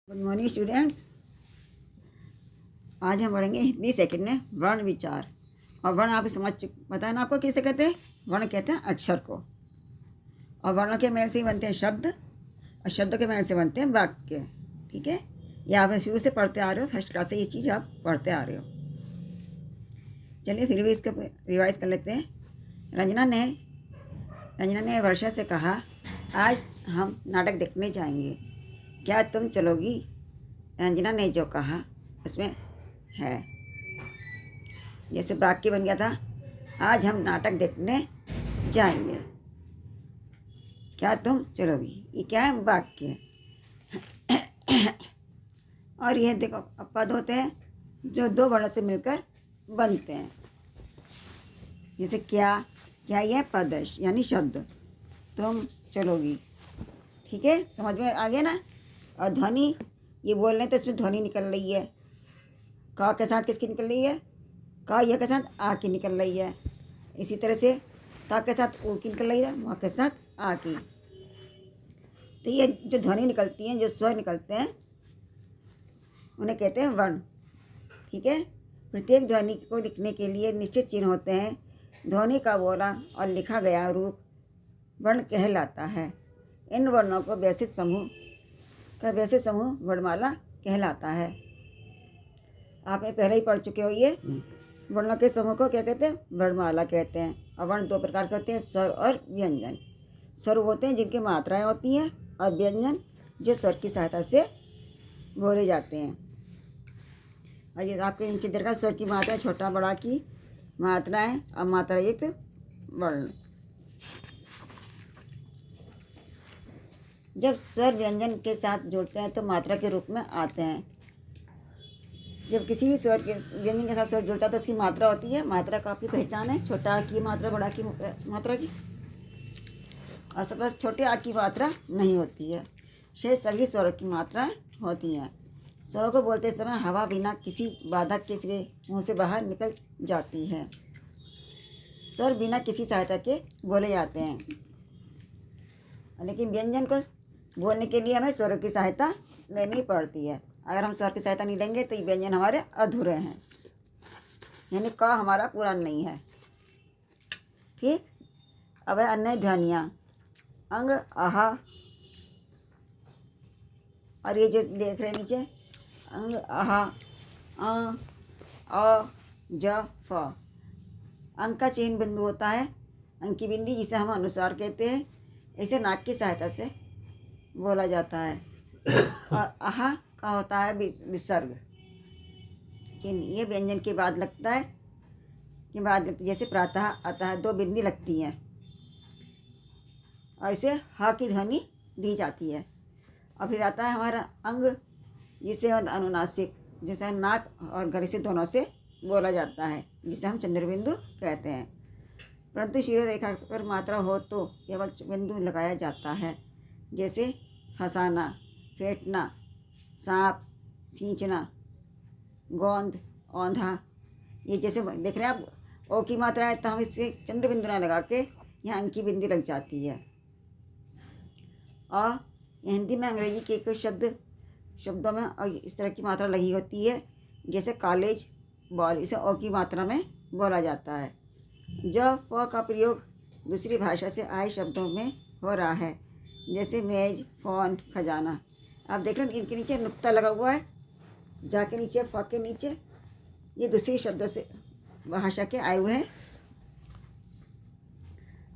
Good morning students. आज हम पढ़ेंगे हिंदी सेकंड में वर्ण विचार। और वर्ण आपको पता है ना, आपको किसे कहते हैं? वर्ण कहते हैं अक्षर को। और वर्णों के मेल से ही बनते हैं शब्द, और शब्दों के मेल से बनते हैं वाक्य। ठीक है, ये आप शुरू से पढ़ते आ रहे हो, फर्स्ट क्लास से ये चीज़ आप पढ़ते आ रहे हो। चलिए फिर भी इसको रिवाइज कर लेते हैं। रंजना ने वर्षा से कहा, आज हम नाटक देखने जाएंगे, क्या तुम चलोगी? रंजना ने जो कहा उसमें है, जैसे वाक्य बन गया था, आज हम नाटक देखने जाएंगे, क्या तुम चलोगी? ये क्या है? वाक्य। और ये देखो पद होते हैं जो दो वर्णों से मिलकर बनते हैं। जैसे क्या ये पद है, यानी शब्द, तुम चलोगी। ठीक है, समझ में आ गया ना? और ध्वनि, ये बोल रहे हैं तो इसमें ध्वनि निकल रही है। का के साथ किसकी निकल रही है? का यह के साथ आ की निकल रही है। इसी तरह से ता के साथ ओ की निकल रही है, मा के साथ आ की। तो ये जो ध्वनि निकलती हैं, जो स्वर निकलते हैं, उन्हें कहते हैं वर्ण। ठीक है, प्रत्येक ध्वनि को लिखने के लिए निश्चित चिन्ह होते हैं। ध्वनि का बोला और लिखा गया रूप वर्ण कहलाता है। इन वर्णों को व्यवस्थित समूह वर्णमाला कहलाता है। आप ये पहले ही पढ़ चुके हो। ये वर्णों के समूह को क्या कहते हैं? वर्णमाला कहते हैं। और वर्ण दो प्रकार के होते हैं, स्वर और व्यंजन। स्वर होते हैं जिनकी मात्राएं होती हैं, और व्यंजन जो स्वर की सहायता से बोले जाते हैं। और ये आपके नीचे देखा, स्वर की मात्रा छोटा बड़ा की मात्राएं और मात्रा युक्त वर्ण। जब स्वर व्यंजन के साथ जुड़ते हैं तो मात्रा के रूप में आते हैं। जब किसी भी स्वर के व्यंजन के साथ स्वर जुड़ता है तो उसकी मात्रा होती है। मात्रा का आपकी पहचान है, छोटा आ की मात्रा, बड़ा की मात्रा की। और सबसे छोटे आ की मात्रा नहीं होती है। शेष सभी स्वरों की मात्राएं होती हैं। स्वरों को बोलते समय हवा बिना किसी बाधक के सिरे मुँह से बाहर निकल जाती है। स्वर बिना किसी सहायता के बोले जाते हैं, लेकिन व्यंजन को बोलने के लिए हमें स्वरों की सहायता लेनी पड़ती है। अगर हम स्वर की सहायता नहीं लेंगे तो ये व्यंजन हमारे अधूरे हैं, यानी का हमारा पूरा नहीं है। ठीक, अब है अन्य ध्वनियाँ, अंग, आहा। और ये जो देख रहे हैं नीचे, अंग, आहा, अ, ज, फ। अंग का चिन्ह बिंदु होता है, अंग की बिंदी, जिसे हम अनुस्वार कहते हैं। इसे नाक की सहायता से बोला जाता है। और आहा का होता है विसर्ग चिन्ह। ये व्यंजन के बाद लगता है, जैसे प्रातः आता है, दो बिंदी लगती हैं और इसे हा की ध्वनि दी जाती है। और फिर आता है हमारा अंग, जिसे अनुनासिक, जिसे नाक और गले से दोनों से बोला जाता है, जिसे हम चंद्रबिंदु कहते हैं। परंतु शिरोरेखा पर मात्रा हो तो केवल बिंदु लगाया जाता है, जैसे फंसाना, फेंटना, सांप, सींचना, गोंद, औंधा। ये जैसे देख रहे हैं आप, ओ की मात्रा है तो हम इसके चंद्र बिंदु ना लगा के यहाँ अंक की बिंदी लग जाती है। और हिंदी में अंग्रेजी के कुछ शब्दों में और इस तरह की मात्रा लगी होती है, जैसे कॉलेज, बॉल, इसे ओ की मात्रा में बोला जाता है। जब फ का प्रयोग दूसरी भाषा से आए शब्दों में हो रहा है, जैसे मेज, फ़ोन, खजाना। आप देख रहे हैं इनके नीचे नुक्ता लगा हुआ है, जाके नीचे फ के नीचे, ये दूसरी शब्दों से भाषा के आए हुए हैं।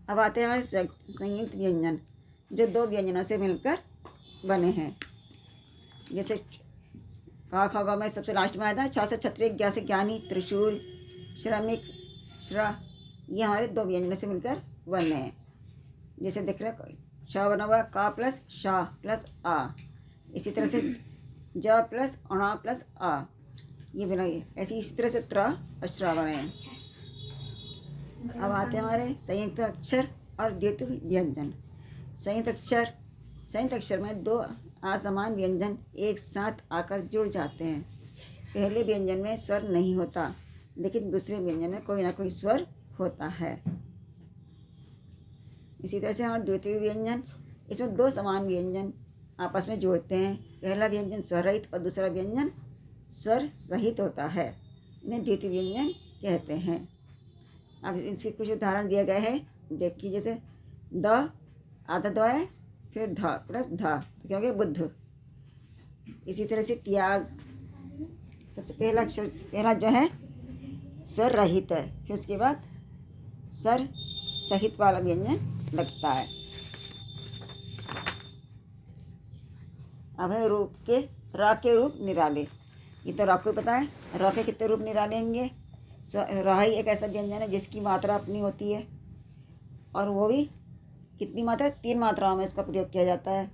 अब आते हैं हमारे संयुक्त व्यंजन, जो दो व्यंजनों से मिलकर बने हैं। जैसे का, खा, गा में सबसे लास्ट में आया था, छ से क्षत्रिय, ज्ञा से ज्ञानी, त्रिशूल, श्रमिक, श्रा। ये हमारे दो व्यंजनों से मिलकर बने हैं। जैसे देख रहे हैं, श बना हुआ का प्लस शा प्लस आ। इसी तरह से ज प्लस अणा प्लस आ, ये बना। इसी तरह से त्र और श्रा बने हैं। अब आते हैं हमारे संयुक्त अक्षर और द्वितीय व्यंजन। संयुक्त अक्षर में दो असमान व्यंजन एक साथ आकर जुड़ जाते हैं। पहले व्यंजन में स्वर नहीं होता, लेकिन दूसरे व्यंजन में कोई ना कोई स्वर होता है। इसी तरह से हमारा द्वितीय व्यंजन, इसमें दो समान व्यंजन आपस में जोड़ते हैं। पहला व्यंजन स्वर रहित और दूसरा व्यंजन स्वर सहित होता है, इन्हें द्वितीय व्यंजन कहते हैं। अब इसके कुछ उदाहरण दिए गए हैं, देखिए जैसे द आधा द है, फिर ध प्लस ध तो क्या हो गया बुद्ध। इसी तरह से त्याग, सबसे पहला अक्षर पहला जो है स्वर रहित है, फिर उसके बाद स्वर सहित वाला व्यंजन लगता है। अब है रूप के रा के रूप निराले। ये तो आपको पता है रा के कितने रूप निराले होंगे। रा ही एक ऐसा व्यंजन है जिसकी मात्रा अपनी होती है, और वो भी कितनी मात्रा, 3 मात्राओं में इसका प्रयोग किया जाता है।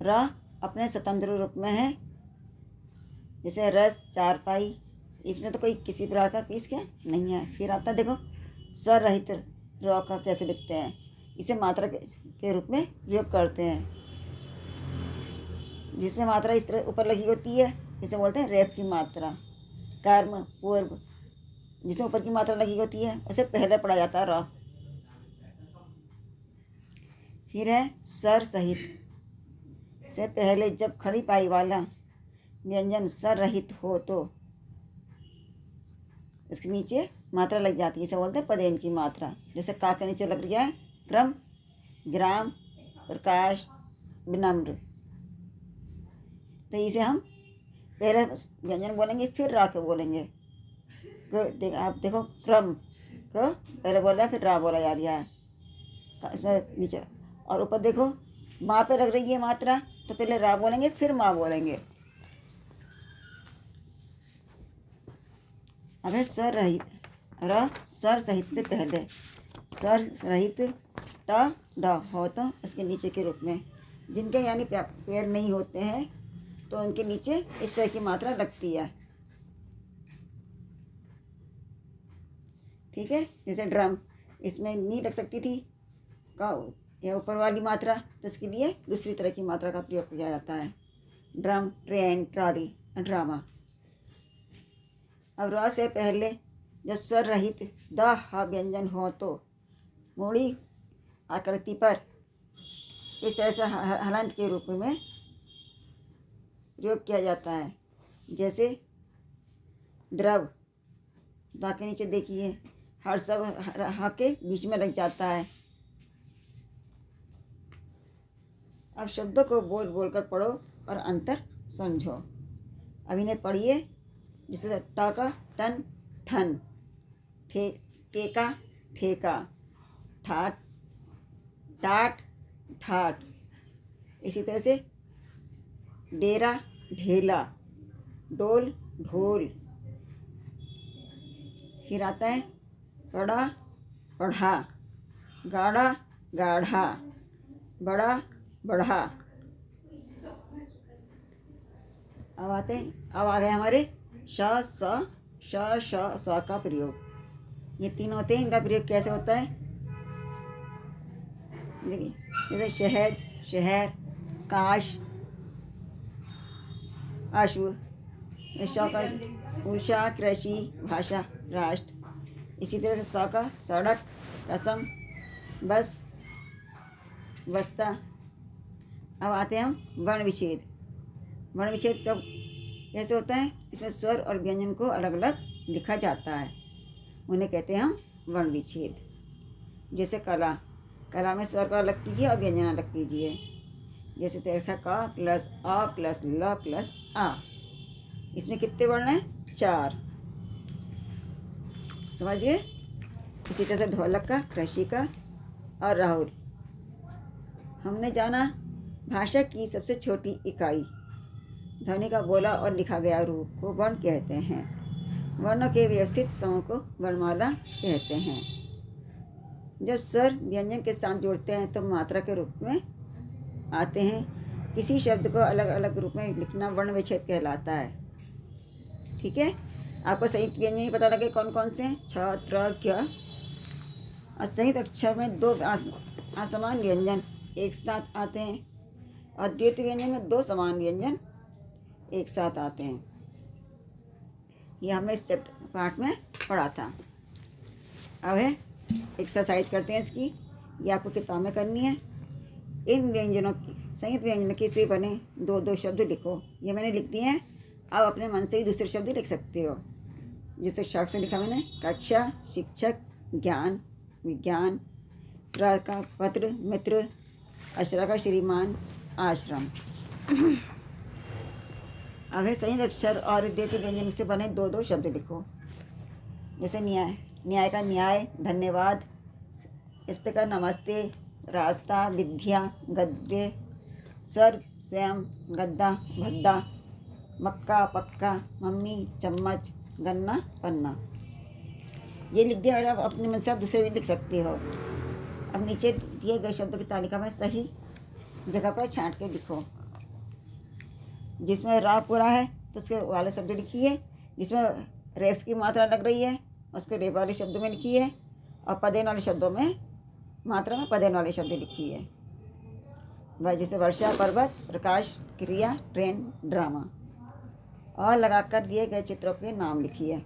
रा अपने स्वतंत्र रूप में है, जैसे रस, चारपाई, इसमें तो कोई किसी प्रकार का पीस क्या नहीं है। फिर आता देखो स्वर रहित र का कैसे लिखते हैं, इसे मात्रा के रूप में प्रयोग करते हैं, जिसमें मात्रा इस तरह ऊपर लगी होती है, इसे बोलते हैं रेफ की मात्रा। कर्म पूर्व, जिसमें ऊपर की मात्रा लगी होती है, उसे पहले पढ़ा जाता है र। फिर है स्वर सहित, से पहले जब खड़ी पाई वाला व्यंजन स्वर रहित हो तो इसके नीचे मात्रा लग जाती है, इसे बोलते हैं पदेन की मात्रा। जैसे का के नीचे लग गया है क्रम, ग्राम, प्रकाश, विनम्र, तो इसे हम पहले व्यंजन बोलेंगे फिर रा के बोलेंगे। आप देखो क्रम को पहले बोला फिर रा बोला जा रहा है इसमें नीचे, और ऊपर देखो माँ पे लग रही है मात्रा, तो पहले रा बोलेंगे फिर माँ बोलेंगे। अब है स्वर रहित, र स्वर सहित से पहले स्वर रहित ट ड हो तो इसके नीचे के रूप में, जिनके यानी पैर नहीं होते हैं तो उनके नीचे इस तरह की मात्रा लगती है। ठीक है, जैसे ड्रम, इसमें नहीं लग सकती थी का या ऊपर वाली मात्रा, तो इसके लिए दूसरी तरह की मात्रा का प्रयोग किया जाता है। Drum, train, trolley, drama. अब र से पहले जब स्वर रहित द ह व्यंजन हो तो मूड़ी आकृति पर इस तरह से हलंत के रूप में प्रयोग किया जाता है। जैसे द्रव, दा के नीचे देखिए हर सब ह के बीच में लग जाता है। अब शब्दों को बोल बोल कर पढ़ो और अंतर समझो। अब इन्हें पढ़िए, जैसे टाका टन ठन, टेका ठेका, ठाट टाट ठाट, इसी तरह से डेरा ढेला, डोल ढोल। फिर आता है पढ़ा पढ़ा, गाढ़ा गाढ़ा, बड़ा बढ़ा। अब आते हैं, अब आ गए हमारे श श का प्रयोग। ये 3 होते हैं, इनका प्रयोग कैसे होता है देखिए, जैसे शहद, शहर, काश, अश्व, का उषा, कृषि, भाषा, राष्ट्र। इसी तरह से स का सड़क, रसम, बस, बस्ता। अब आते हैं हम वर्ण विच्छेद। वर्ण विच्छेद कब कैसे होता है, इसमें स्वर और व्यंजन को अलग अलग लिखा जाता है, उन्हें कहते हैं हम वर्ण विच्छेद। जैसे कला, कला में स्वर को अलग कीजिए और व्यंजन अलग कीजिए। जैसे देखा का प्लस अ प्लस ल प्लस आ, इसमें कितने वर्ण हैं, 4, समझिए। इसी तरह से ढोलक का, कृषि का और राहुल। हमने जाना भाषा की सबसे छोटी इकाई, ध्वनि का बोला और लिखा गया रूप को वर्ण कहते हैं। वर्णों के व्यवस्थित समूह को वर्णमाला कहते हैं। जब स्वर व्यंजन के साथ जोड़ते हैं तो मात्रा के रूप में आते हैं। किसी शब्द को अलग अलग रूप में लिखना वर्ण विच्छेद कहलाता है। ठीक है, आपको संयुक्त व्यंजन ही पता लगे कौन कौन से हैं, छ, त्र, क्य। और संयुक्त अक्षर में 2 असमान व्यंजन एक साथ आते हैं, और द्वितीय व्यंजन में 2 समान व्यंजन एक साथ आते हैं। ये हमने इस चैप्टर पार्ट में पढ़ा था। अब है एक्सरसाइज करते हैं इसकी, ये आपको किताब में करनी है। इन व्यंजनों की संयुक्त व्यंजनों के से बने दो दो शब्द लिखो। ये मैंने लिख दिए हैं। आप अपने मन से ही दूसरे शब्द लिख सकते हो। जैसे शक से लिखा मैंने कक्षा, शिक्षक, ज्ञान, विज्ञान, प्र का पत्र, मित्र, अशरा का श्रीमान, आश्रम। अब है संयुक्त अक्षर और द्वितीय व्यंजन से बने दो दो शब्द लिखो। जैसे न्याय, न्याय का न्याय, धन्यवाद, स्त्र का नमस्ते, रास्ता, विद्या, गद्य, स्वर्ग, स्वयं, गद्दा, भद्दा, मक्का, पक्का, मम्मी, चम्मच, गन्ना, पन्ना। ये लिख दिया। और अब अपने मन से आप दूसरे भी लिख सकते हो। अब नीचे दिए गए शब्दों की तालिका में सही जगह पर छांट के लिखो। जिसमें रा पूरा है तो उसके वाले शब्द लिखिए। जिसमें रेफ की मात्रा लग रही है उसको रेफ वाले शब्दों में लिखिए। और पदेन वाले शब्दों में मात्रा में पदेन वाले शब्द लिखिए। वह जैसे वर्षा, पर्वत, प्रकाश, क्रिया, ट्रेन, ड्रामा। और लगाकर दिए गए चित्रों के नाम लिखिए।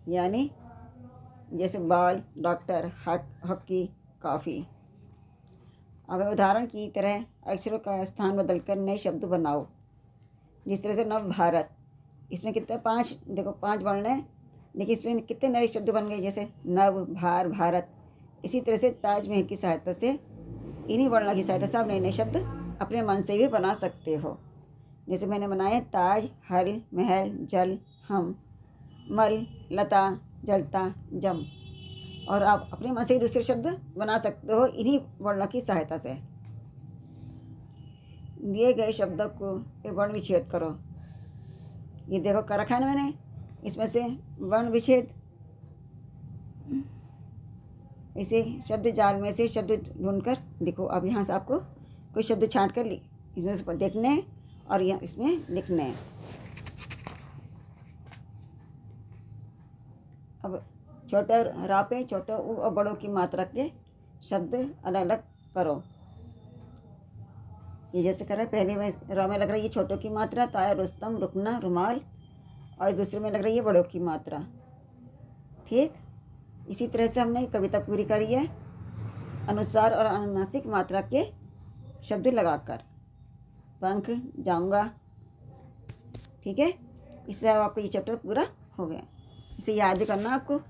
यानी जैसे बॉल, डॉक्टर, हॉकी, कॉफ़ी। अब उदाहरण की तरह अक्षरों का स्थान बदलकर नए शब्द बनाओ। जिस तरह से नव भारत, इसमें कितने 5, देखो 5 वर्ण हैं, लेकिन इसमें कितने नए शब्द बन गए। जैसे नव, भार, भारत। इसी तरह से ताजमहल की सहायता से, इन्हीं वर्णों की सहायता से आप नए नए शब्द अपने मन से भी बना सकते हो। जैसे मैंने बनाए ताज, हल, महल, जल, हम, मल, लता, जलता, जम। और आप अपने मन से ही दूसरे शब्द बना सकते हो इन्हीं वर्णों की सहायता से। दिए गए शब्दों को एक वर्ण विच्छेद करो। ये देखो कर रखा है ना मैंने, इसमें से वर्ण विच्छेद। इसे शब्द जाल में से शब्द ढूंढकर लिखो। अब यहाँ से आपको कोई शब्द छांट कर इसमें से देखने और यहाँ इसमें लिखने हैं। अब छोटे रा पे छोटे उ और बड़ों की मात्रा के शब्द अलग अलग करो। ये जैसे कर रहा है, पहले में रा में लग रही है छोटों की मात्रा, ताया, रुस्तम, रुकना, रुमाल। और दूसरे में लग रही है बड़ों की मात्रा। ठीक इसी तरह से हमने कविता पूरी करी है अनुसार और अनुनासिक मात्रा के शब्द लगाकर। पंख, जाऊंगा। ठीक है, इससे आपको ये चैप्टर पूरा हो गया। इसे याद करना आपको।